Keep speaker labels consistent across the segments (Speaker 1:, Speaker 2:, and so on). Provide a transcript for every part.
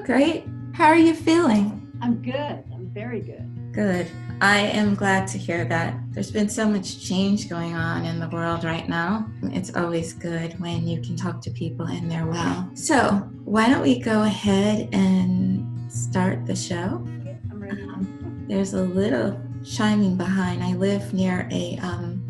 Speaker 1: look great. How are you feeling?
Speaker 2: I'm good. I'm very good.
Speaker 1: Good. I am glad to hear that. There's been so much change going on in the world right now. It's always good when you can talk to people and they're well. So why don't we go ahead and start the show?
Speaker 2: Okay, I'm ready.
Speaker 1: There's a little chiming behind. I live near a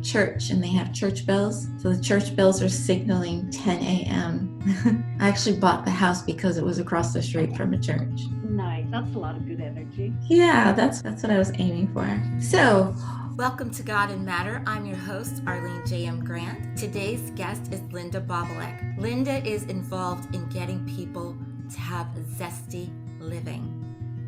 Speaker 1: church and they have church bells. So the church bells are signaling 10 a.m. I actually bought the house because it was across the street from a church.
Speaker 2: Nice. That's a lot of good energy.
Speaker 1: Yeah, that's what I was aiming for. So, welcome to God and Matter. I'm your host, Arlene J.M. Grant. Today's guest is Linda Babulic. Linda is involved in getting people to have zesty living.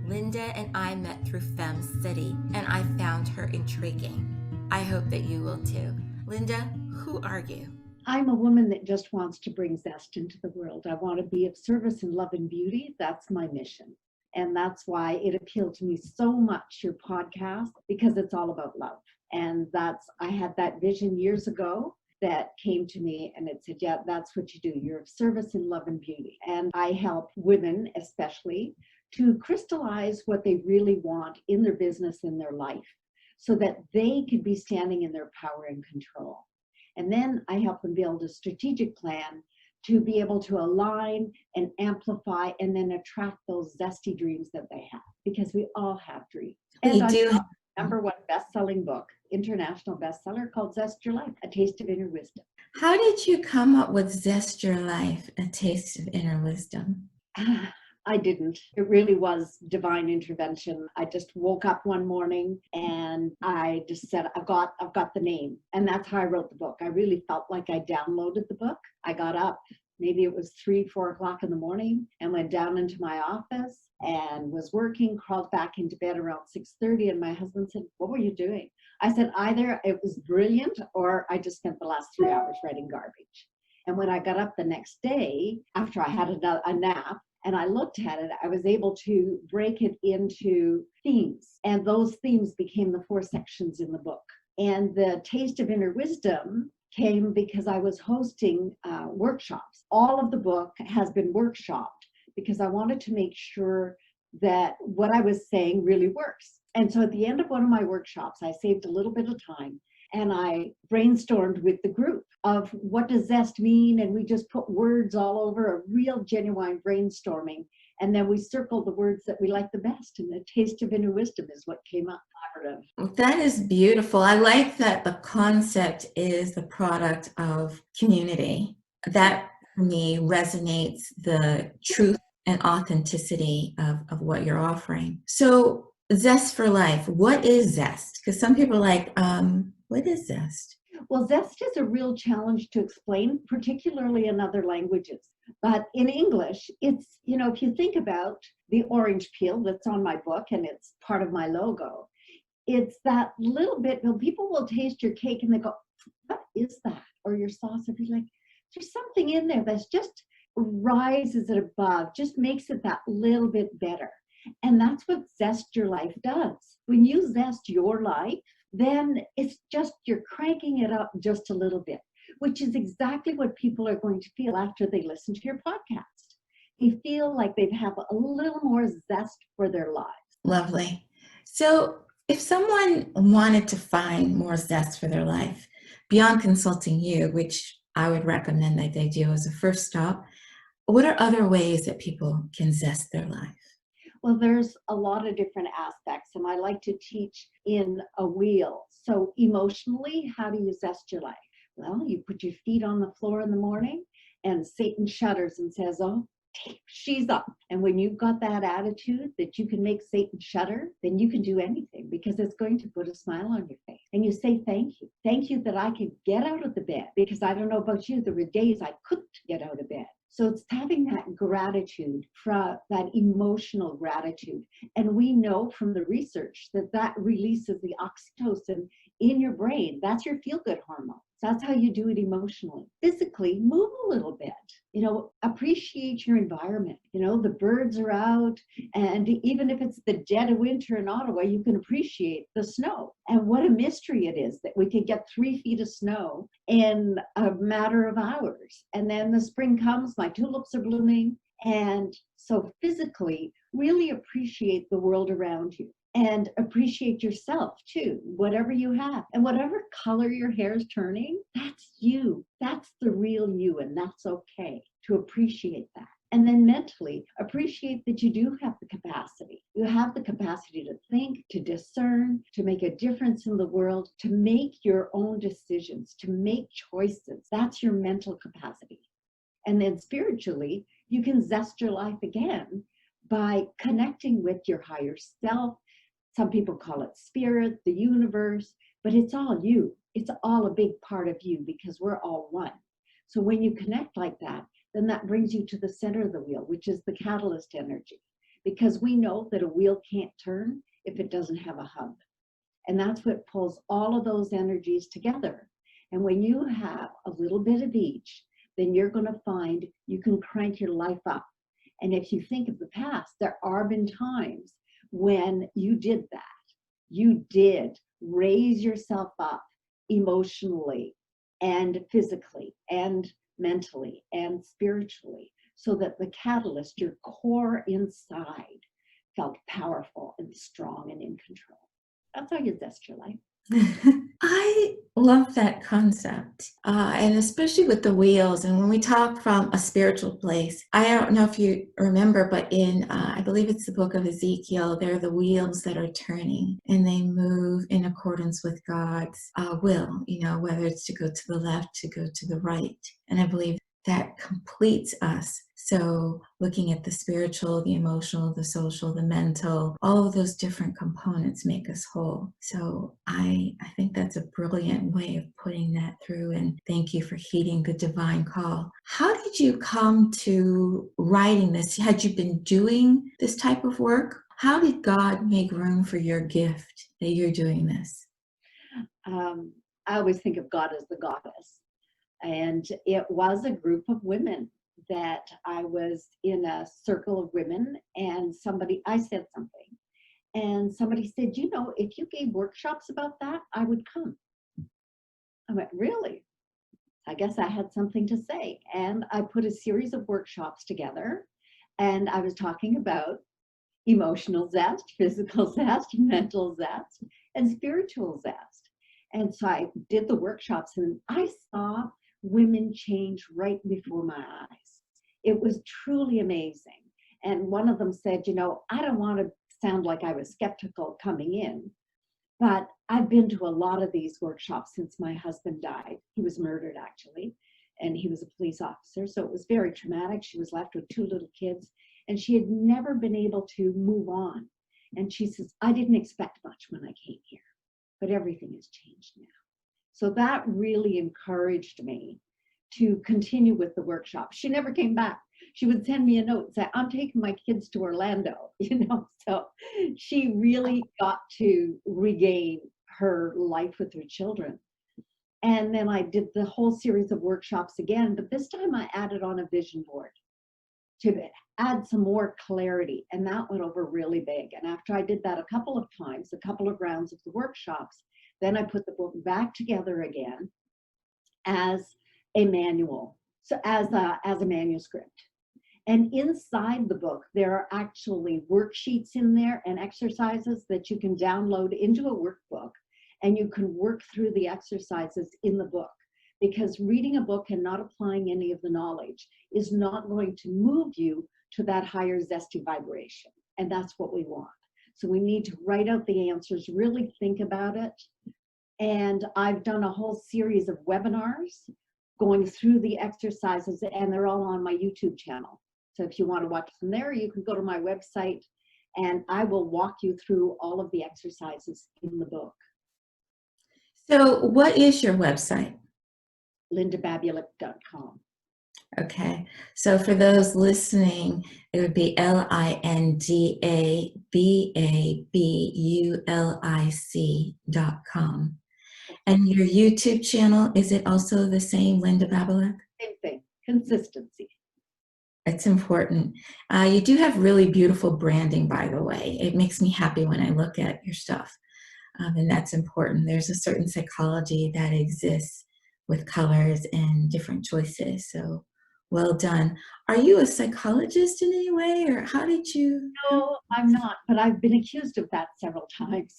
Speaker 1: Linda and I met through Fem City, and I found her intriguing. I hope that you will too. Linda, who are you?
Speaker 2: I'm a woman that just wants to bring zest into the world. I want to be of service in love and beauty. That's my mission. And that's why it appealed to me so much, your podcast, because it's all about love. And I had that vision years ago that came to me and it said, yeah, that's what you do. You're of service in love and beauty. And I help women, especially, to crystallize what they really want in their business, in their life, so that they could be standing in their power and control. And then I help them build a strategic plan to be able to align and amplify and then attract those zesty dreams that they have, because we all have dreams. And I have a #1 best-selling book, international bestseller, called Zest Your Life, A Taste of Inner Wisdom.
Speaker 1: How did you come up with Zest Your Life, A Taste of Inner Wisdom?
Speaker 2: I didn't. It really was divine intervention. I just woke up one morning and I just said, I've got the name. And that's how I wrote the book. I really felt like I downloaded the book. I got up, maybe it was 3-4 o'clock in the morning, and went down into my office and was working, crawled back into bed around 6:30. And my husband said, what were you doing? I said, either it was brilliant or I just spent the last 3 hours writing garbage. And when I got up the next day, after I had a nap, and I looked at it, I was able to break it into themes. And those themes became the 4 sections in the book. And the Taste of Inner Wisdom came because I was hosting workshops. All of the book has been workshopped because I wanted to make sure that what I was saying really works. And so at the end of one of my workshops, I saved a little bit of time and I brainstormed with the group of what does zest mean, and we just put words all over, a real genuine brainstorming, and then we circled the words that we like the best, and the Taste of Inner Wisdom is what came up. Collaborative.
Speaker 1: That is beautiful. I like that the concept is the product of community. That, for me, resonates the truth and authenticity of what you're offering. So, Zest for Life, what is Zest? Because some people are like, what is Zest?
Speaker 2: Well, zest is a real challenge to explain, particularly in other languages. But in English, it's, if you think about the orange peel that's on my book and it's part of my logo, it's that little bit, people will taste your cake and they go, what is that? Or your sauce, and be like, there's something in there that's just rises it above, just makes it that little bit better. And that's what Zest Your Life does. When you zest your life, then it's just, you're cranking it up just a little bit, which is exactly what people are going to feel after they listen to your podcast. They feel like they have a little more zest for their lives.
Speaker 1: Lovely. So if someone wanted to find more zest for their life, beyond consulting you, which I would recommend that they do as a first stop, what are other ways that people can zest their life?
Speaker 2: Well, there's a lot of different aspects, and I like to teach in a wheel. So emotionally, how do you zest your life? Well, you put your feet on the floor in the morning, and Satan shudders and says, oh, she's up. And when you've got that attitude that you can make Satan shudder, then you can do anything, because it's going to put a smile on your face. And you say, thank you. Thank you that I could get out of the bed, because I don't know about you, there were days I couldn't get out of bed. So it's having that gratitude, that emotional gratitude. And we know from the research that releases the oxytocin in your brain. That's your feel-good hormone. So that's how you do it emotionally. Physically, move a little bit. Appreciate your environment. The birds are out, and even if it's the dead of winter in Ottawa, you can appreciate the snow. And what a mystery it is that we can get 3 feet of snow in a matter of hours. And then the spring comes, my tulips are blooming, And so physically, really appreciate the world around you and appreciate yourself too, whatever you have. And whatever color your hair is turning, that's you. That's the real you. And that's okay to appreciate that. And then mentally, appreciate that you do have the capacity. You have the capacity to think, to discern, to make a difference in the world, to make your own decisions, to make choices. That's your mental capacity. And then spiritually, you can zest your life again by connecting with your higher self. Some people call it spirit, the universe, but it's all you. It's all a big part of you because we're all one. So when you connect like that, then that brings you to the center of the wheel, which is the catalyst energy. Because we know that a wheel can't turn if it doesn't have a hub. And that's what pulls all of those energies together. And when you have a little bit of each, then you're going to find you can crank your life up. And if you think of the past, there have been times when you did that. You did raise yourself up emotionally and physically and mentally and spiritually so that the catalyst, your core inside, felt powerful and strong and in control. That's how you zest your life.
Speaker 1: I love that concept, and especially with the wheels. And when we talk from a spiritual place, I don't know if you remember, but in, I believe it's the book of Ezekiel, there are the wheels that are turning and they move in accordance with God's will, whether it's to go to the left, to go to the right. And I believe that completes us. So looking at the spiritual, the emotional, the social, the mental, all of those different components make us whole. So I think that's a brilliant way of putting that through. And thank you for heeding the divine call. How did you come to writing this? Had you been doing this type of work? How did God make room for your gift that you're doing this?
Speaker 2: I always think of God as the goddess. And it was a group of women that I was in a circle of women, and I said something, and somebody said, if you gave workshops about that, I would come. I went, really? I guess I had something to say. And I put a series of workshops together, and I was talking about emotional zest, physical zest, mental zest, and spiritual zest. And so I did the workshops, and I saw women change right before my eyes. It was truly amazing. And one of them said, I don't want to sound like I was skeptical coming in, but I've been to a lot of these workshops since my husband died. He was murdered, actually, and he was a police officer. So it was very traumatic. She was left with 2 little kids, and she had never been able to move on. And she says, I didn't expect much when I came here, but everything has changed now. So that really encouraged me to continue with the workshop. She never came back. She would send me a note and say, I'm taking my kids to Orlando, So she really got to regain her life with her children. And then I did the whole series of workshops again, but this time I added on a vision board to add some more clarity, and that went over really big. And after I did that a couple of times, a couple of rounds of the workshops, then I put the book back together again as a manual, so as a manuscript. And inside the book, there are actually worksheets in there and exercises that you can download into a workbook, and you can work through the exercises in the book. Because reading a book and not applying any of the knowledge is not going to move you to that higher zesty vibration. And that's what we want. So we need to write out the answers, really think about it. And I've done a whole series of webinars going through the exercises, and they're all on my YouTube channel. So if you want to watch them there, you can go to my website, and I will walk you through all of the exercises in the book.
Speaker 1: So what is your website?
Speaker 2: lindababulic.com.
Speaker 1: Okay, so for those listening, it would be LindaBabulic.com. And your YouTube channel, is it also the same, Linda Babulic?
Speaker 2: Same thing, consistency.
Speaker 1: It's important. You do have really beautiful branding, by the way. It makes me happy when I look at your stuff, and that's important. There's a certain psychology that exists with colors and different choices. So Well done. Are you a psychologist in any way, or how did you?
Speaker 2: No, I'm not, but I've been accused of that several times.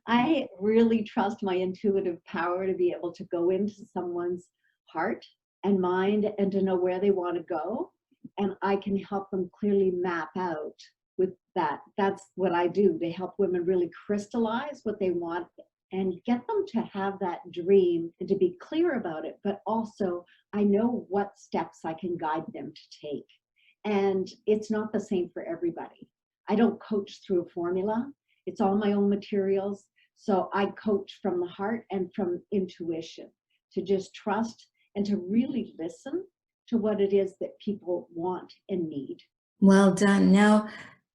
Speaker 2: I really trust my intuitive power to be able to go into someone's heart and mind and to know where they want to go. And I can help them clearly map out with that. That's what I do to help women really crystallize what they want and get them to have that dream and to be clear about it. But also, I know what steps I can guide them to take. And it's not the same for everybody. I don't coach through a formula. It's all my own materials. So I coach from the heart and from intuition to just trust and to really listen to what it is that people want and need.
Speaker 1: Well done. Now,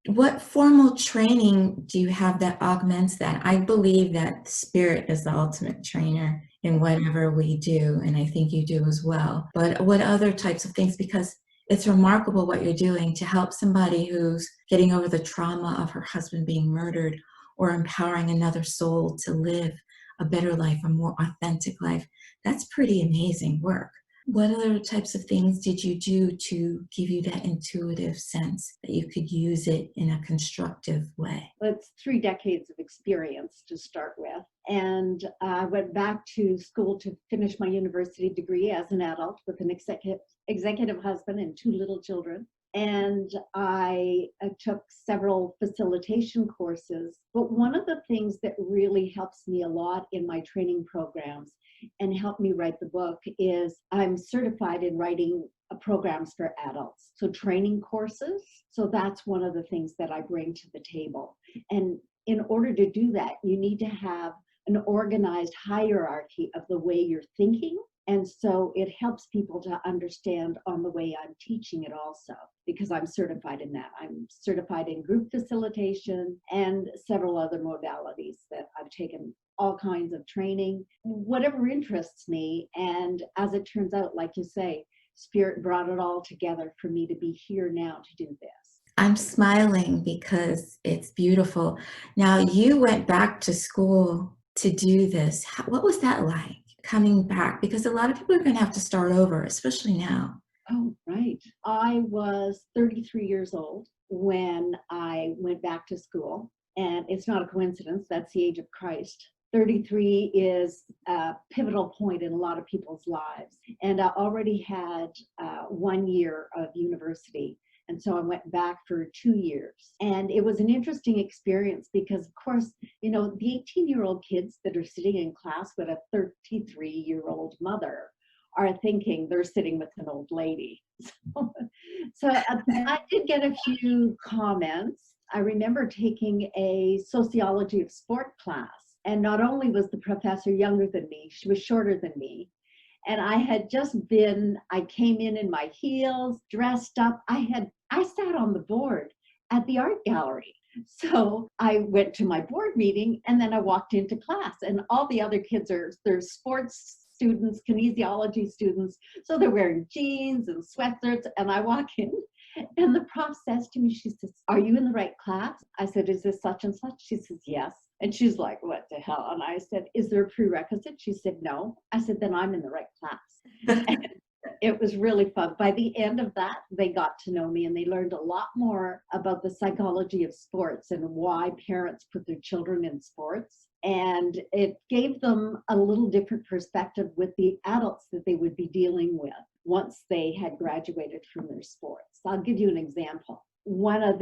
Speaker 1: what formal training do you have that augments that? I believe that spirit is the ultimate trainer in whatever we do, and I think you do as well. But what other types of things? Because it's remarkable what you're doing to help somebody who's getting over the trauma of her husband being murdered, or empowering another soul to live a better life, a more authentic life. That's pretty amazing work. What other types of things did you do to give you that intuitive sense that you could use it in a constructive way?
Speaker 2: Well, it's 3 decades of experience to start with. And I went back to school to finish my university degree as an adult with an executive husband and 2 little children. And I took several facilitation courses. But one of the things that really helps me a lot in my training programs and helped me write the book is I'm certified in writing programs for adults. So training courses. So that's one of the things that I bring to the table. And in order to do that, you need to have an organized hierarchy of the way you're thinking. And so it helps people to understand on the way I'm teaching it also, because I'm certified in that. I'm certified in group facilitation and several other modalities that I've taken all kinds of training, whatever interests me. And as it turns out, like you say, Spirit brought it all together for me to be here now to do this.
Speaker 1: I'm smiling because it's beautiful. Now, you went back to school to do this. What was that like, coming back? Because a lot of people are going to have to start over, especially now.
Speaker 2: Oh, right. I was 33 years old when I went back to school. And it's not a coincidence. That's the age of Christ. 33 is a pivotal point in a lot of people's lives. And I already had 1 year of university. And so I went back for 2 years. And it was an interesting experience because, of course, you know, the 18-year-old kids that are sitting in class with a 33-year-old mother are thinking they're sitting with an old lady. So I did get a few comments. I remember taking a sociology of sport class. And not only was the professor younger than me, she was shorter than me. And I had just I came in my heels, dressed up. I sat on the board at the art gallery. So I went to my board meeting and then I walked into class and all the other kids they're sports students, kinesiology students. So they're wearing jeans and sweatshirts and I walk in and the prof says to me, she says, "Are you in the right class?" I said, "Is this such and such?" She says, "Yes." And she's like, "What the hell?" And I said, "Is there a prerequisite?" She said, "No." I said, "Then I'm in the right class." And it was really fun. By the end of that, they got to know me and they learned a lot more about the psychology of sports and why parents put their children in sports. And it gave them a little different perspective with the adults that they would be dealing with once they had graduated from their sports. I'll give you an example. One of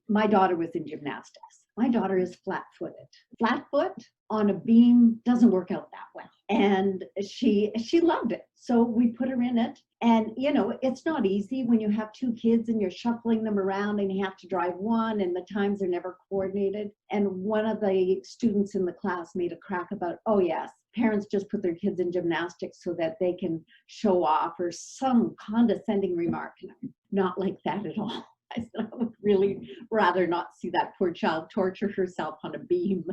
Speaker 2: my daughter was in gymnastics. My daughter is flat-footed. Flat foot on a beam doesn't work out that well. And she loved it. So we put her in it. And, you know, it's not easy when you have 2 kids and you're shuffling them around and you have to drive one and the times are never coordinated. And one of the students in the class made a crack about, "Oh, yes, parents just put their kids in gymnastics so that they can show off," or some condescending remark. Not like that at all. I said, I would really rather not see that poor child torture herself on a beam.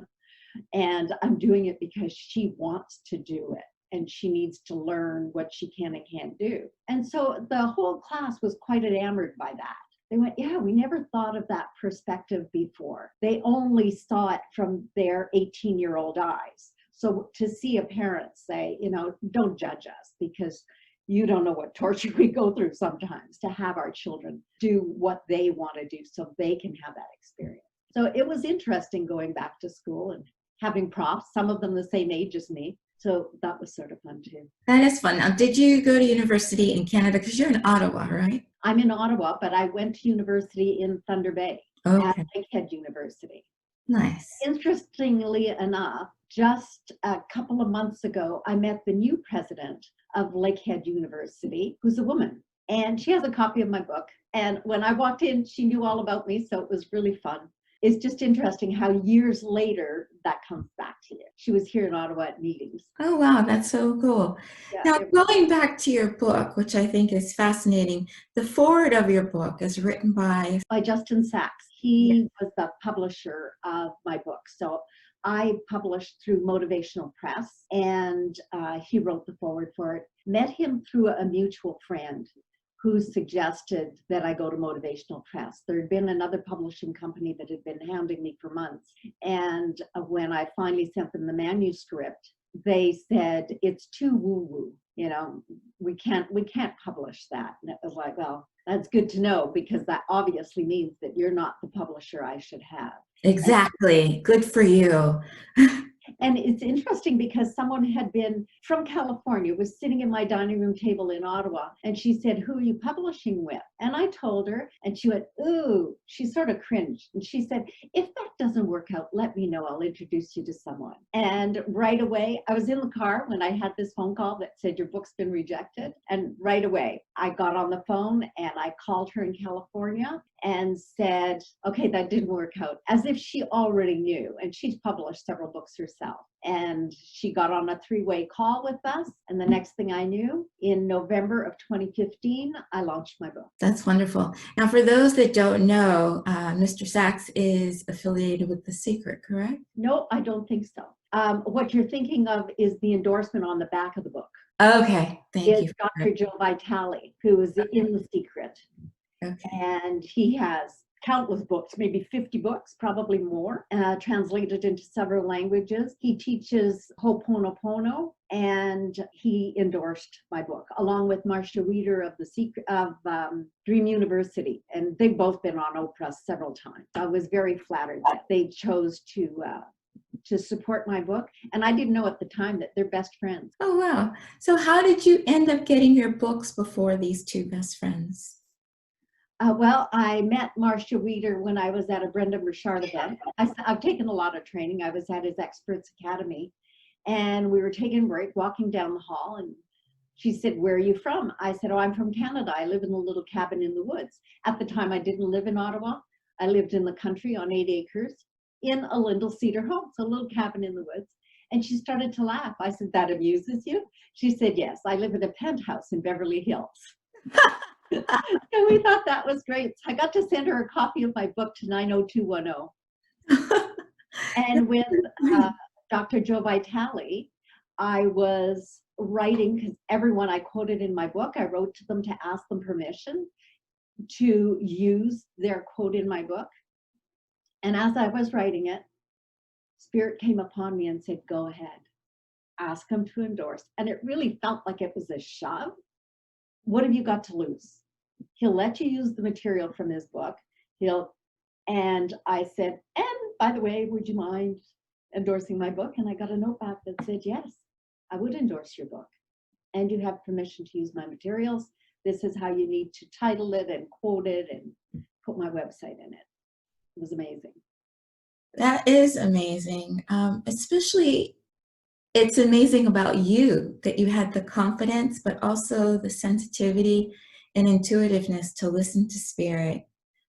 Speaker 2: And I'm doing it because she wants to do it and she needs to learn what she can and can't do. And so the whole class was quite enamored by that. They went, "Yeah, we never thought of that perspective before." They only saw it from their 18-year-old eyes. So to see a parent say, you know, "Don't judge us because You don't know what torture we go through sometimes to have our children do what they want to do so they can have that experience. So it was interesting going back to school and having profs, some of them the same age as me. So that was sort of fun too.
Speaker 1: That is fun. Now, did you go to university in Canada? Because you're in Ottawa, right?
Speaker 2: I'm in Ottawa, but I went to university in Thunder Bay at
Speaker 1: Okay,
Speaker 2: Lakehead University.
Speaker 1: nice.
Speaker 2: Interestingly enough, just a couple of months ago, I met the new president of Lakehead University, who's a woman, and she has a copy of my book. And when I walked in, she knew all about me, so it was really fun. It's just interesting how years later that comes back to you. She was here in Ottawa at meetings.
Speaker 1: Oh, wow, that's so cool.
Speaker 2: Yeah,
Speaker 1: Now, going back to your book, which I think is fascinating, the foreword of your book is written by
Speaker 2: Justin Sachs. He was the publisher of my book. So I published through Motivational Press, and he wrote the foreword for it. Met him through a mutual friend who suggested that I go to Motivational Press. There had been another publishing company that had been hounding me for months. And when I finally sent them the manuscript, they said, it's too woo-woo, you know, we can't publish that. And it was like, well, that's good to know, because that obviously means that you're not the publisher I should have.
Speaker 1: Exactly. Good for you.
Speaker 2: And it's interesting because someone had been from California, was sitting at my dining room table in Ottawa, and she said, who are you publishing with? And I told her, and she went, ooh, she sort of cringed. And she said, if that doesn't work out, let me know. I'll introduce you to someone. And right away, I was in the car when I had this phone call that said, your book's been rejected. And right away, I got on the phone and I called her in California and said, okay, that didn't work out, as if she already knew. And she's published several books herself. And she got on a three-way call with us. And the next thing I knew, in November of 2015, I launched my book.
Speaker 1: That's wonderful. Now, for those that don't know, Mr. Sachs is affiliated with The Secret, correct?
Speaker 2: No, I don't think so. What you're thinking of is the endorsement on the back of the book.
Speaker 1: Okay, thank you.
Speaker 2: Is Dr. Joe Vitale, who is in The Secret.
Speaker 1: Okay.
Speaker 2: And he has countless books, maybe 50 books, probably more, translated into several languages. He teaches Ho'oponopono, and he endorsed my book, along with Marcia Weeder of The Secret of Dream University. And they've both been on Oprah several times. I was very flattered that they chose to support my book. And I didn't know at the time that they're best friends.
Speaker 1: Oh, wow. So how did you end up getting your books before these two best friends?
Speaker 2: Well, I met Marcia Weeder when I was at a Brendan Burchard event. I've taken a lot of training. I was at his Experts Academy, and we were taking a break, walking down the hall, and she said, where are you from? I said, oh, I'm from Canada. I live in a little cabin in the woods. At the time, I didn't live in Ottawa. I lived in the country on 8 acres in a little cedar home, so a little cabin in the woods. And she started to laugh. I said, that amuses you? She said, yes, I live in a penthouse in Beverly Hills. So we thought that was great. So I got to send her a copy of my book to 90210. And with Dr. Joe Vitale, I was writing, because everyone I quoted in my book, I wrote to them to ask them permission to use their quote in my book. And as I was writing it, Spirit came upon me and said, go ahead, ask him to endorse. And it really felt like it was a shove. What have you got to lose? He'll let you use the material from his book. And I said, and by the way, would you mind endorsing my book? And I got a note back that said, yes, I would endorse your book. And you have permission to use my materials. This is how you need to title it and quote it and put my website in it. It was amazing.
Speaker 1: That is amazing. Especially, it's amazing about you that you had the confidence, but also the sensitivity and intuitiveness to listen to Spirit,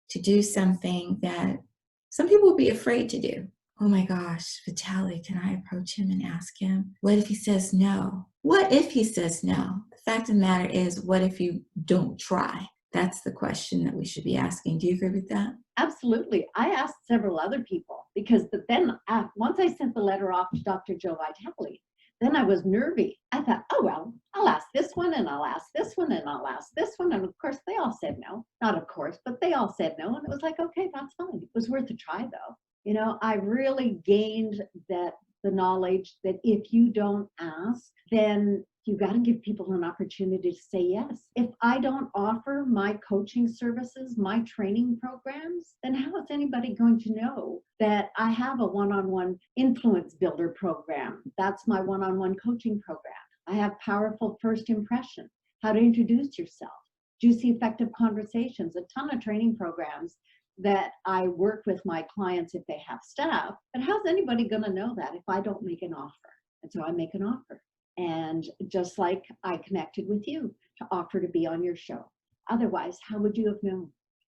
Speaker 1: to do something that some people would be afraid to do. Oh my gosh, Vitale, can I approach him and ask him? What if he says no? What if he says no? The fact of the matter is, what if you don't try? That's the question that we should be asking. Do you agree with that?
Speaker 2: Absolutely. I asked several other people, because then once I sent the letter off to Dr. Joe Vitale, then I was nervy. I thought, oh, well, I'll ask this one, and I'll ask this one, and I'll ask this one. And of course, they all said no. Not of course, but they all said no. And it was like, okay, that's fine. It was worth a try, though. You know, I really gained that the knowledge that if you don't ask, then you got to give people an opportunity to say yes. If I don't offer my coaching services, my training programs, then how is anybody going to know that I have a one-on-one influence builder program? That's my one-on-one coaching program. I have powerful first impression, how to introduce yourself, juicy effective conversations, a ton of training programs that I work with my clients if they have staff. But how's anybody going to know that if I don't make an offer? And so I make an offer. And just like I connected with you to offer to be on your show. Otherwise, how would you have known?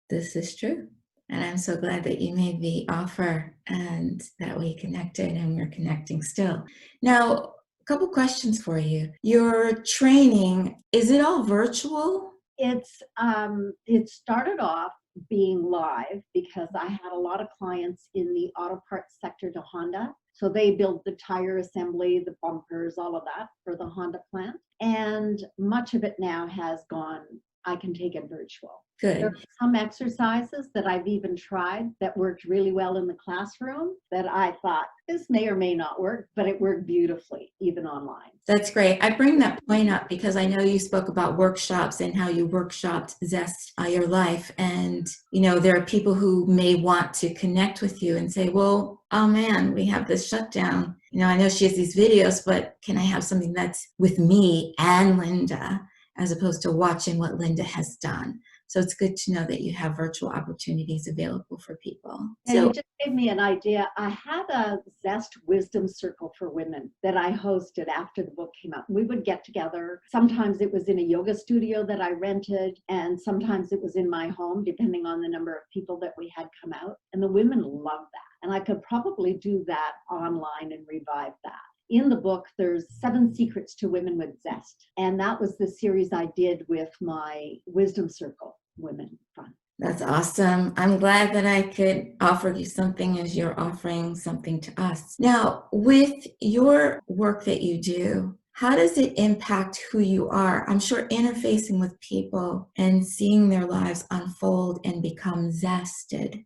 Speaker 1: This is true. And I'm so glad that you made the offer and that we connected, and we're connecting still. Now, a couple questions for you. Your training, is it all virtual?
Speaker 2: It started off being live because I had a lot of clients in the auto parts sector to Honda. So they build the tire assembly, the bumpers, all of that for the Honda plant. And much of it now has gone, I can take it virtual.
Speaker 1: Good.
Speaker 2: There are some exercises that I've even tried that worked really well in the classroom that I thought this may or may not work, but it worked beautifully, even online.
Speaker 1: That's great. I bring that point up because I know you spoke about workshops and how you workshopped Zest your life. And, you know, there are people who may want to connect with you and say, well, oh man, we have this shutdown. You know, I know she has these videos, but can I have something that's with me and Linda, as opposed to watching what Linda has done? So it's good to know that you have virtual opportunities available for people.
Speaker 2: And you just gave me an idea. I had a Zest Wisdom Circle for women that I hosted after the book came out. We would get together. Sometimes it was in a yoga studio that I rented, and sometimes it was in my home, depending on the number of people that we had come out. And the women loved that. And I could probably do that online and revive that. In the book, there's 7 secrets to women with Zest. And that was the series I did with my Wisdom Circle women fund.
Speaker 1: That's awesome. I'm glad that I could offer you something as you're offering something to us. Now, with your work that you do, how does it impact who you are? I'm sure interfacing with people and seeing their lives unfold and become zested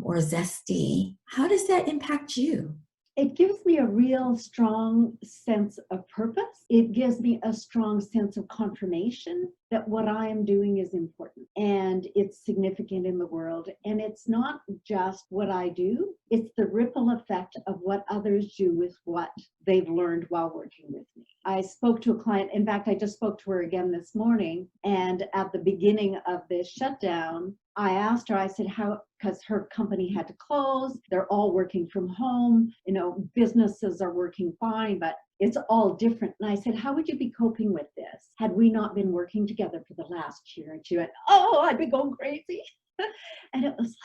Speaker 1: or zesty, how does that impact you?
Speaker 2: It gives me a real strong sense of purpose. It gives me a strong sense of confirmation that what I am doing is important and it's significant in the world. And it's not just what I do, it's the ripple effect of what others do with what they've learned while working with me. I spoke to a client, in fact, I just spoke to her again this morning, and at the beginning of this shutdown, I asked her, I said, how, because her company had to close, they're all working from home, you know, businesses are working fine, but it's all different. And I said, how would you be coping with this had we not been working together for the last year? And she went, oh, I'd be going crazy. And it was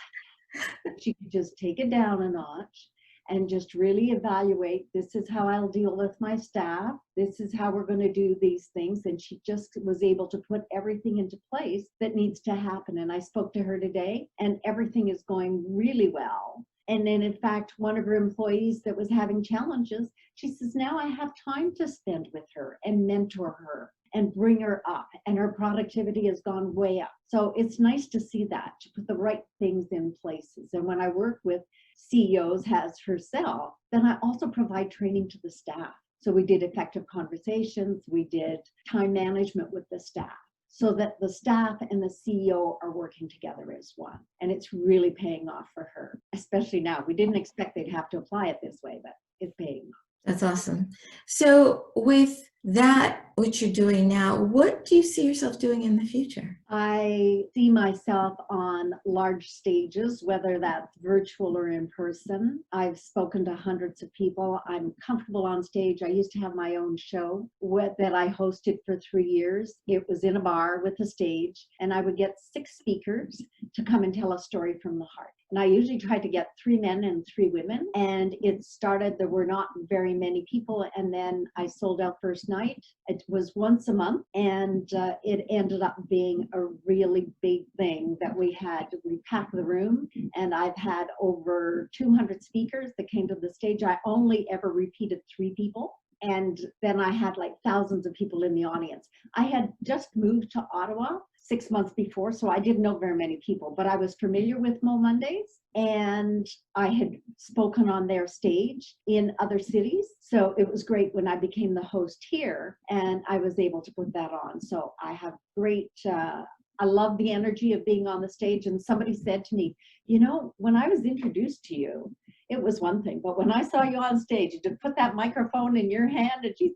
Speaker 2: like, she could just take it down a notch and just really evaluate, this is how I'll deal with my staff. This is how we're going to do these things. And she just was able to put everything into place that needs to happen. And I spoke to her today and everything is going really well. And then in fact, one of her employees that was having challenges, she says, now I have time to spend with her and mentor her and bring her up, and her productivity has gone way up. So it's nice to see that, to put the right things in places. And when I work with CEOs as herself, then I also provide training to the staff. So we did effective conversations, we did time management with the staff, so that the staff and the CEO are working together as one. And it's really paying off for her, especially now. We didn't expect they'd have to apply it this way, but it's paying off.
Speaker 1: That's awesome. So with that, what you're doing now, what do you see yourself doing in the future?
Speaker 2: I see myself on large stages, whether that's virtual or in person. I've spoken to hundreds of people. I'm comfortable on stage. I used to have my own show that I hosted for 3 years. It was in a bar with a stage, and I would get 6 speakers to come and tell a story from the heart. And I usually tried to get 3 men and 3 women. And it started, there were not very many people. And then I sold out first night. It was once a month. And it ended up being a really big thing that we packed the room. And I've had over 200 speakers that came to the stage. I only ever repeated 3 people. And then I had like thousands of people in the audience. I had just moved to Ottawa, 6 months before, so I didn't know very many people, but I was familiar with Mo Mondays, and I had spoken on their stage in other cities. So it was great when I became the host here, and I was able to put that on. So I have great, I love the energy of being on the stage. And somebody said to me, you know, when I was introduced to you, it was one thing, but when I saw you on stage, you just put that microphone in your hand, and he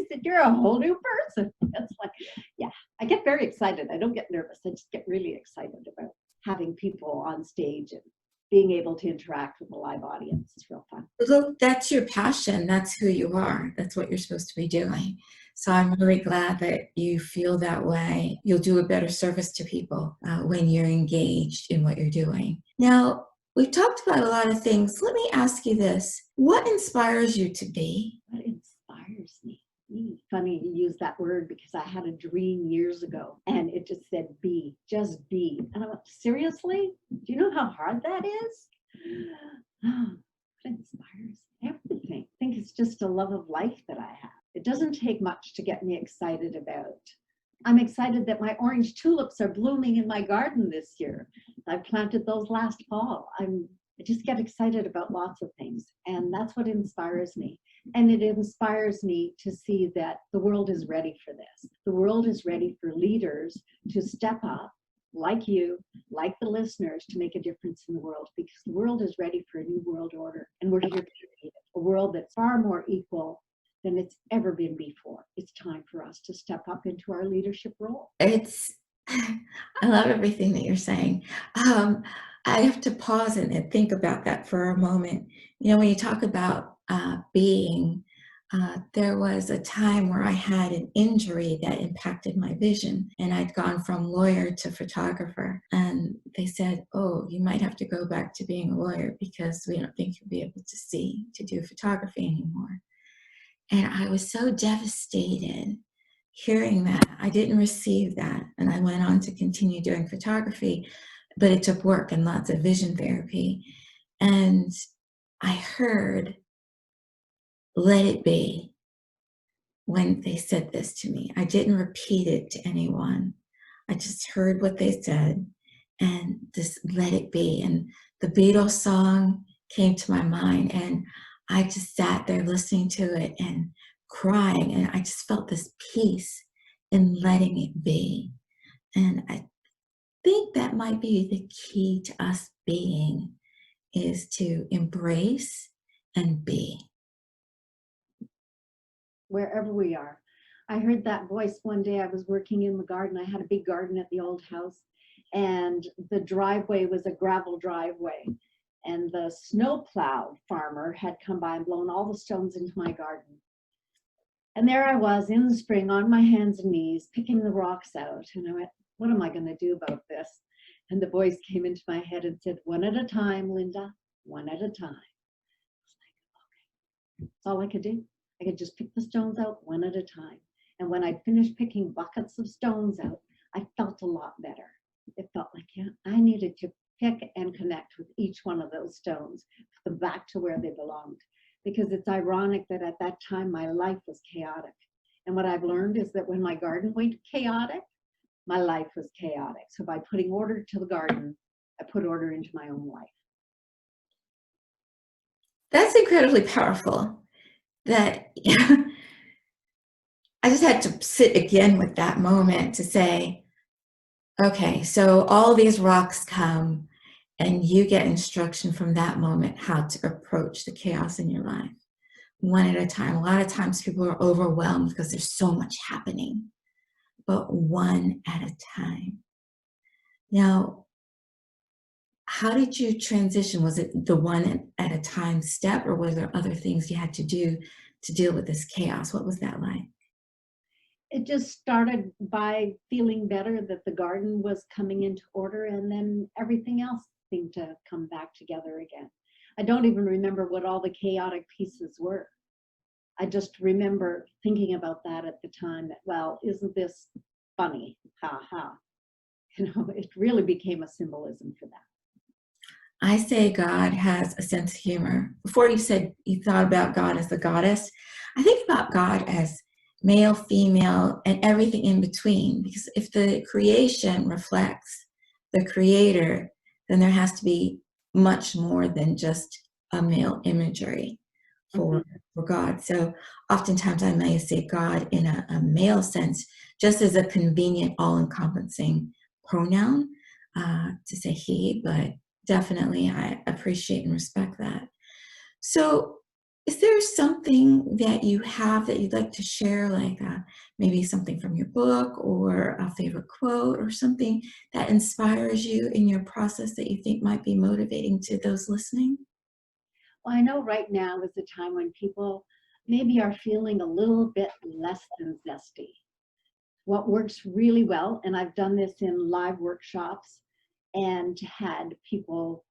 Speaker 2: said, you're a whole new person. It's like, yeah, I get very excited. I don't get nervous. I just get really excited about having people on stage and being able to interact with a live audience. It's real fun.
Speaker 1: Look, that's your passion. That's who you are. That's what you're supposed to be doing. So I'm really glad that you feel that way. You'll do a better service to people when you're engaged in what you're doing. Now, we've talked about a lot of things. Let me ask you this. What inspires you to be?
Speaker 2: What inspires me? Funny you use that word, because I had a dream years ago and it just said be, just be. And I went, seriously? Do you know how hard that is? What inspires everything? I think it's just a love of life that I have. It doesn't take much to get me excited about. I'm excited that my orange tulips are blooming in my garden this year. I planted those last fall. I just get excited about lots of things, and that's what inspires me. And it inspires me to see that the world is ready for this. The world is ready for leaders to step up, like you, like the listeners, to make a difference in the world, because the world is ready for a new world order, and we're here to create it. A world that's far more equal than it's ever been before. It's time for us to step up into our leadership role.
Speaker 1: I love everything that you're saying. I have to pause and think about that for a moment. You know, when you talk about being, there was a time where I had an injury that impacted my vision, and I'd gone from lawyer to photographer. And they said, oh, you might have to go back to being a lawyer because we don't think you'll be able to see to do photography anymore. And I was so devastated hearing that. I didn't receive that. And I went on to continue doing photography, but it took work and lots of vision therapy. And I heard, let it be, when they said this to me. I didn't repeat it to anyone. I just heard what they said and just let it be. And the Beatles song came to my mind, and I just sat there listening to it and crying, and I just felt this peace in letting it be. And I think that might be the key to us being, is to embrace and be.
Speaker 2: Wherever we are. I heard that voice one day. I was working in the garden. I had a big garden at the old house, and the driveway was a gravel driveway. And the snowplow farmer had come by and blown all the stones into my garden. And there I was in the spring on my hands and knees, picking the rocks out. And I went, what am I going to do about this? And the voice came into my head and said, one at a time, Linda, one at a time. I was like, okay, that's all I could do. I could just pick the stones out one at a time. And when I'd finished picking buckets of stones out, I felt a lot better. It felt like, yeah, I needed to pick and connect with each one of those stones, put them back to where they belonged. Because it's ironic that at that time, my life was chaotic. And what I've learned is that when my garden went chaotic, my life was chaotic. So by putting order to the garden, I put order into my own life.
Speaker 1: That's incredibly powerful. That I just had to sit again with that moment to say, okay, so all these rocks come, and you get instruction from that moment how to approach the chaos in your life, one at a time. A lot of times people are overwhelmed because there's so much happening, but one at a time. Now, how did you transition? Was it the one at a time step, or were there other things you had to do to deal with this chaos? What was that like?
Speaker 2: It just started by feeling better that the garden was coming into order, and then everything else seemed to come back together again. I don't even remember what all the chaotic pieces were. I just remember thinking about that at the time, that, well, isn't this funny? Ha ha. You know, it really became a symbolism for that.
Speaker 1: I say God has a sense of humor. Before you said you thought about God as the goddess, I think about God as male, female, and everything in between. Because if the creation reflects the creator, then there has to be much more than just a male imagery for God. So oftentimes I may say God in a male sense, just as a convenient, all-encompassing pronoun to say he, but definitely I appreciate and respect that. So is there something that you have that you'd like to share, like maybe something from your book or a favorite quote or something that inspires you in your process that you think might be motivating to those listening?
Speaker 2: Well, I know right now is the time when people maybe are feeling a little bit less than zesty. What works really well, and I've done this in live workshops and had people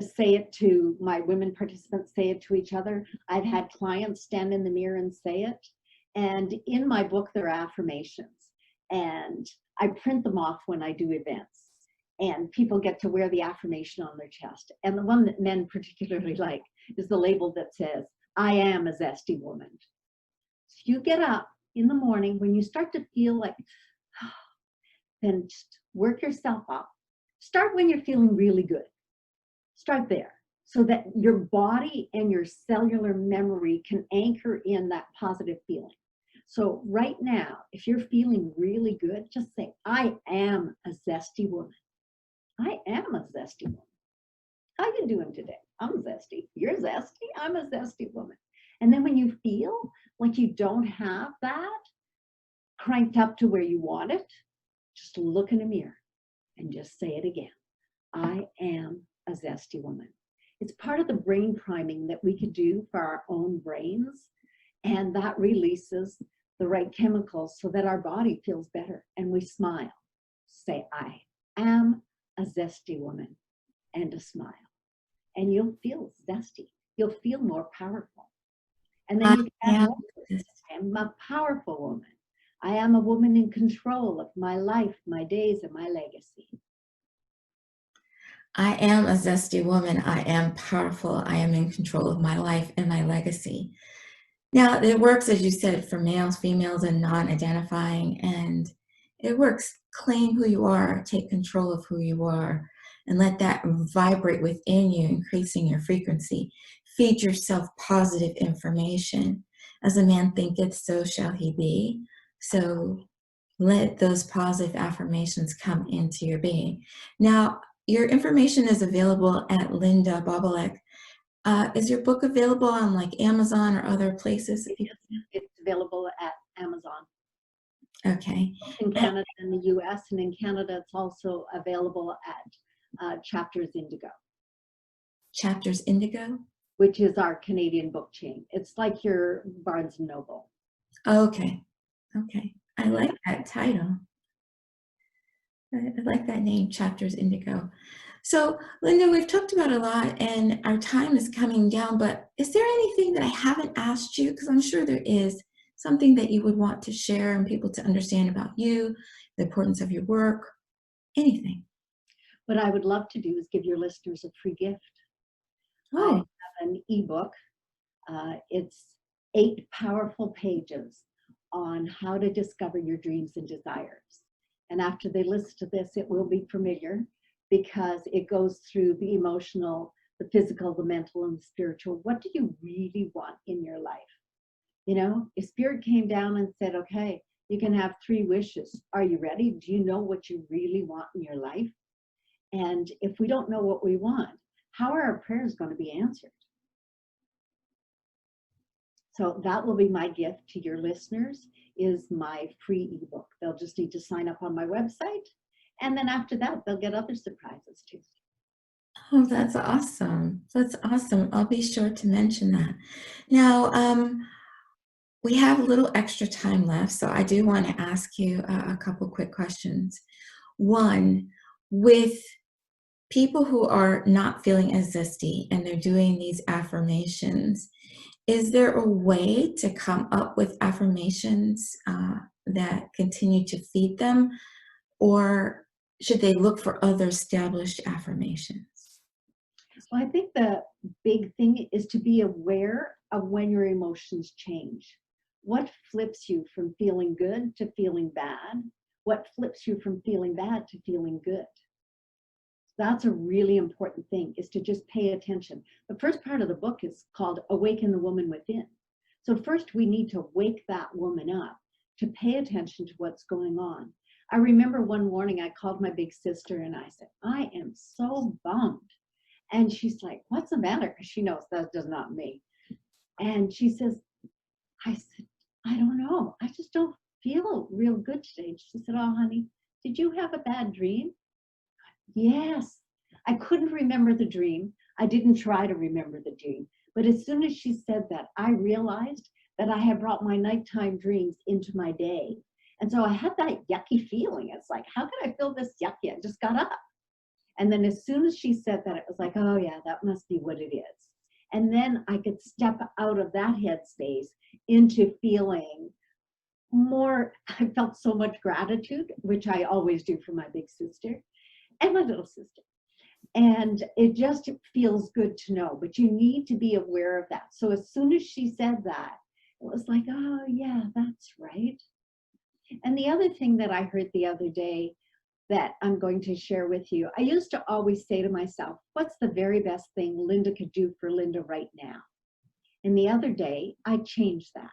Speaker 2: say it to my women participants, say it to each other. I've had clients stand in the mirror and say it. And in my book, there are affirmations. And I print them off when I do events. And people get to wear the affirmation on their chest. And the one that men particularly like is the label that says, I am a zesty woman. So you get up in the morning when you start to feel like, then just work yourself up. Start when you're feeling really good. Start there so that your body and your cellular memory can anchor in that positive feeling. So right now, if you're feeling really good, just say, I am a zesty woman. I am a zesty woman. How you doing today? I'm zesty. You're zesty. I'm a zesty woman. And then when you feel like you don't have that cranked up to where you want it, just look in a mirror and just say it again. I am a zesty woman. It's part of the brain priming that we could do for our own brains. And that releases the right chemicals so that our body feels better and we smile. Say, I am a zesty woman, and a smile. And you'll feel zesty. You'll feel more powerful. And then you can add more. I am a powerful woman. I am a woman in control of my life, my days, and my legacy.
Speaker 1: I am a zesty woman. I am powerful. I am in control of my life and my legacy. Now, it works, as you said, for males, females, and non-identifying, and it works. Claim who you are, take control of who you are, and let that vibrate within you, increasing your frequency. Feed yourself positive information. As a man thinketh, so shall he be. So let those positive affirmations come into your being. Now, your information is available at Linda Babulic. Is your book available on like Amazon or other places?
Speaker 2: It's available at Amazon.
Speaker 1: Okay.
Speaker 2: In Canada and the US, and in Canada, it's also available at Chapters Indigo.
Speaker 1: Chapters Indigo?
Speaker 2: Which is our Canadian book chain. It's like your Barnes & Noble.
Speaker 1: Okay. Okay. I like that title. I like that name, Chapters Indigo. So, Linda, we've talked about a lot and our time is coming down, but is there anything that I haven't asked you? Because I'm sure there is something that you would want to share and people to understand about you, the importance of your work, anything.
Speaker 2: What I would love to do is give your listeners a free gift.
Speaker 1: Oh.
Speaker 2: I have an ebook. It's 8 powerful pages on how to discover your dreams and desires. And after they listen to this, it will be familiar because it goes through the emotional, the physical, the mental, and the spiritual. What do you really want in your life? You know, if Spirit came down and said, okay, you can have 3 wishes. Are you ready? Do you know what you really want in your life? And if we don't know what we want, how are our prayers going to be answered? So that will be my gift to your listeners, is my free ebook. They'll just need to sign up on my website. And then after that, they'll get other surprises too.
Speaker 1: Oh, that's awesome. That's awesome. I'll be sure to mention that. Now, we have a little extra time left, so I do want to ask you a couple quick questions. One, with people who are not feeling as zesty and they're doing these affirmations, is there a way to come up with affirmations that continue to feed them, or should they look for other established affirmations?
Speaker 2: So I think the big thing is to be aware of when your emotions change. What flips you from feeling good to feeling bad? What flips you from feeling bad to feeling good? That's a really important thing, is to just pay attention. The first part of the book is called Awaken the Woman Within. So first we need to wake that woman up to pay attention to what's going on. I remember one morning I called my big sister and I said, I am so bummed. And she's like, what's the matter? Because she knows that does not me. And she says, I said, I don't know. I just don't feel real good today. She said, oh, honey, did you have a bad dream? Yes. I couldn't remember the dream. I didn't try to remember the dream. But as soon as she said that, I realized that I had brought my nighttime dreams into my day. And so I had that yucky feeling. It's like, how could I feel this yucky? I just got up. And then as soon as she said that, it was like, oh yeah, that must be what it is. And then I could step out of that headspace into feeling more. I felt so much gratitude, which I always do for my big sister and my little sister. And it just feels good to know, but you need to be aware of that. So as soon as she said that, it was like, oh yeah, that's right. And the other thing that I heard the other day that I'm going to share with you, I used to always say to myself, what's the very best thing Linda could do for Linda right now? And the other day, I changed that.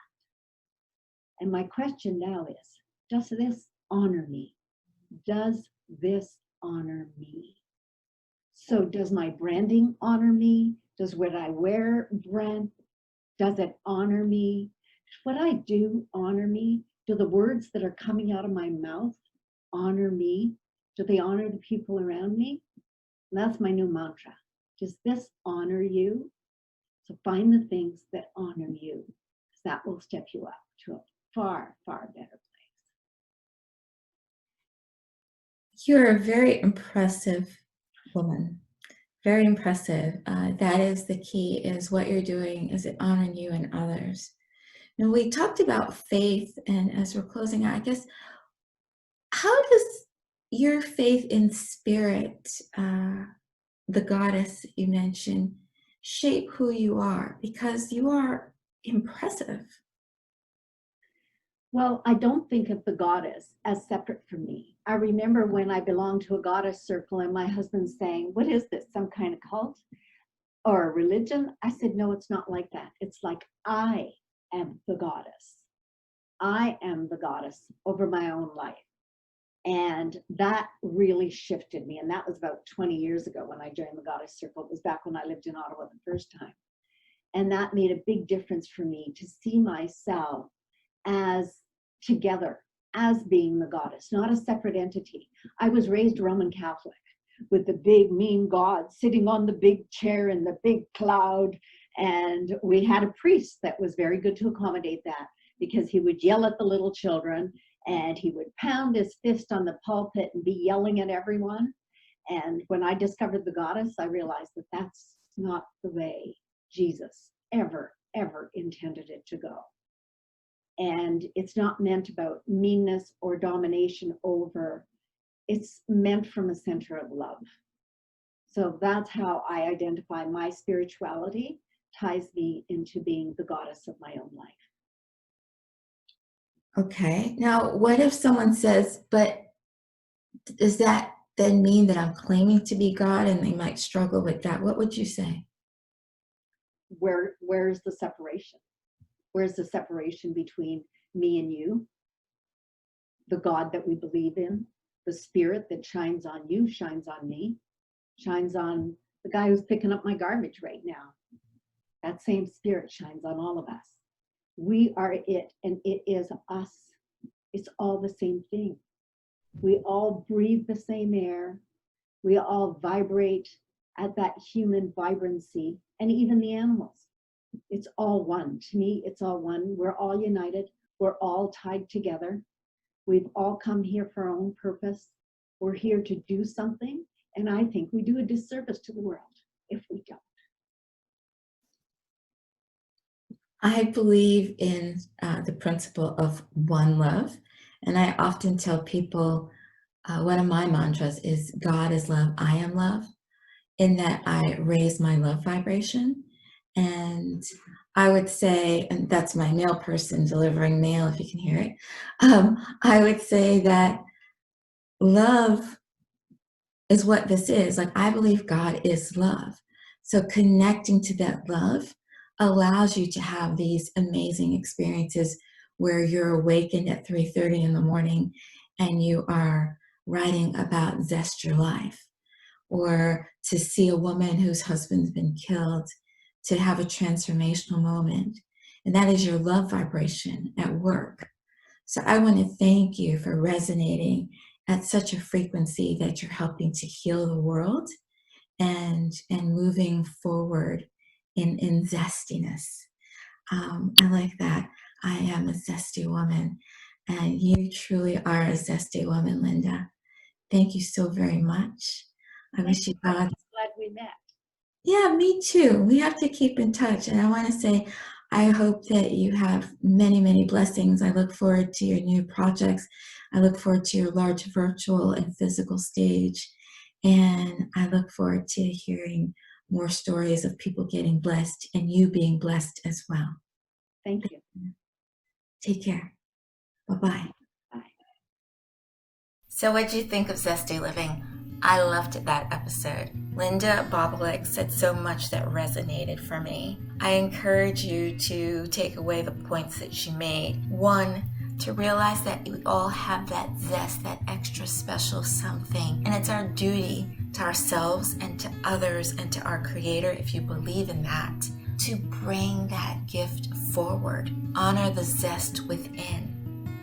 Speaker 2: And my question now is, does this honor me? Does this honor me? So does my branding honor me? Does what I wear brand, does it honor me? Does what I do honor me? Do the words that are coming out of my mouth honor me? Do they honor the people around me? And that's my new mantra. Does this honor you? So find the things that honor you, because that will step you up to a far, far better place.
Speaker 1: You're a very impressive woman. Very impressive. That is the key, is what you're doing, is it honoring you and others. Now, we talked about faith, and as we're closing out, I guess, how does your faith in spirit, the goddess you mentioned, shape who you are? Because you are impressive.
Speaker 2: Well, I don't think of the goddess as separate from me. I remember when I belonged to a goddess circle and my husband saying, what is this, some kind of cult or a religion? I said, no, it's not like that. It's like, I am the goddess. I am the goddess over my own life. And that really shifted me. And that was about 20 years ago when I joined the goddess circle. It was back when I lived in Ottawa the first time. And that made a big difference for me to see myself as together, as being the goddess, not a separate entity. I was raised Roman Catholic with the big mean God sitting on the big chair in the big cloud. And we had a priest that was very good to accommodate that, because he would yell at the little children and he would pound his fist on the pulpit and be yelling at everyone. And when I discovered the goddess, I realized that that's not the way Jesus ever intended it to go. And it's not meant about meanness or domination over, it's meant from a center of love. So that's how I identify my spirituality, ties me into being the goddess of my own life.
Speaker 1: Okay. Now, what if someone says, but does that then mean that I'm claiming to be God, and they might struggle with that? What would you say?
Speaker 2: Where's the separation? Where's the separation between me and you? The God that we believe in, the spirit that shines on you, shines on me, shines on the guy who's picking up my garbage right now. That same spirit shines on all of us. We are it, and it is us. It's all the same thing. We all breathe the same air. We all vibrate at that human vibrancy, and even the animals. It's all one. To me, it's all one. We're all united. We're all tied together. We've all come here for our own purpose. We're here to do something. And I think we do a disservice to the world if we don't.
Speaker 1: I believe in the principle of one love. And I often tell people, one of my mantras is, God is love, I am love, in that I raise my love vibration. And I would say, and that's my mail person delivering mail, if you can hear it. I would say that love is what this is. Like, I believe God is love. So connecting to that love allows you to have these amazing experiences where you're awakened at 3:30 in the morning and you are writing about Zest your life, or to see a woman whose husband's been killed to have a transformational moment. And that is your love vibration at work. So I want to thank you for resonating at such a frequency that you're helping to heal the world and moving forward in zestiness. I like that. I am a zesty woman, and you truly are a zesty woman, Linda. Thank you so very much. I wish you God.
Speaker 2: I'm glad we met.
Speaker 1: Yeah, me too. We have to keep in touch. And I want to say, I hope that you have many, many blessings. I look forward to your new projects. I look forward to your large virtual and physical stage. And I look forward to hearing more stories of people getting blessed and you being blessed as well.
Speaker 2: Thank you.
Speaker 1: Take care. Bye-bye.
Speaker 2: Bye.
Speaker 1: So what did you think of Zesty Living? I loved that episode. Linda Babulic said so much that resonated for me. I encourage you to take away the points that she made. One, to realize that we all have that zest, that extra special something. And it's our duty to ourselves and to others and to our Creator, if you believe in that, to bring that gift forward. Honor the zest within.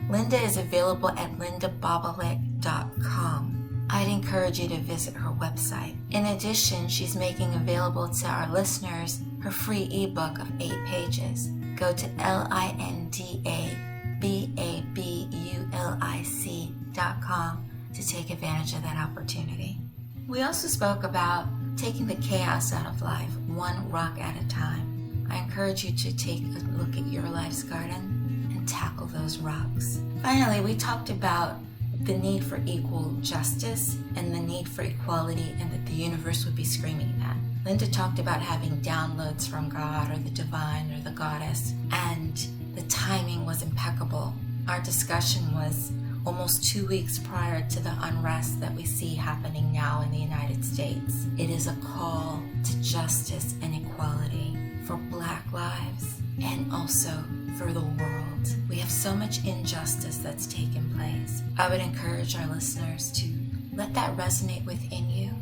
Speaker 1: Linda is available at lindababulic.com. I'd encourage you to visit her website. In addition, she's making available to our listeners her free ebook of 8 pages. Go to lindababulic.com to take advantage of that opportunity. We also spoke about taking the chaos out of life, one rock at a time. I encourage you to take a look at your life's garden and tackle those rocks. Finally, we talked about the need for equal justice and the need for equality, and that the universe would be screaming that. Linda talked about having downloads from God or the divine or the goddess, and the timing was impeccable. Our discussion was almost 2 weeks prior to the unrest that we see happening now in the United States. It is a call to justice and equality for Black lives and also for the world. We have so much injustice that's taken place. I would encourage our listeners to let that resonate within you.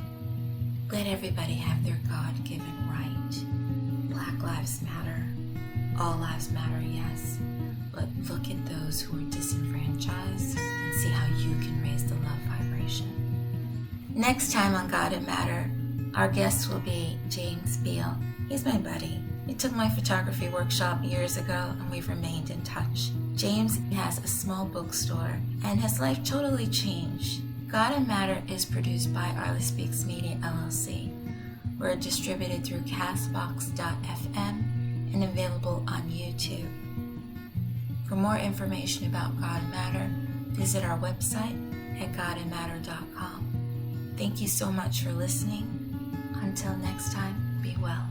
Speaker 1: Let everybody have their God-given right. Black lives matter. All lives matter, yes. But look at those who are disenfranchised and see how you can raise the love vibration. Next time on God and Matter, our guest will be James Beal. He's my buddy. He took my photography workshop years ago, and we've remained in touch. James has a small bookstore, and his life totally changed. God and Matter is produced by Arlie Speaks Media, LLC. We're distributed through Castbox.fm and available on YouTube. For more information about God and Matter, visit our website at godandmatter.com. Thank you so much for listening. Until next time, be well.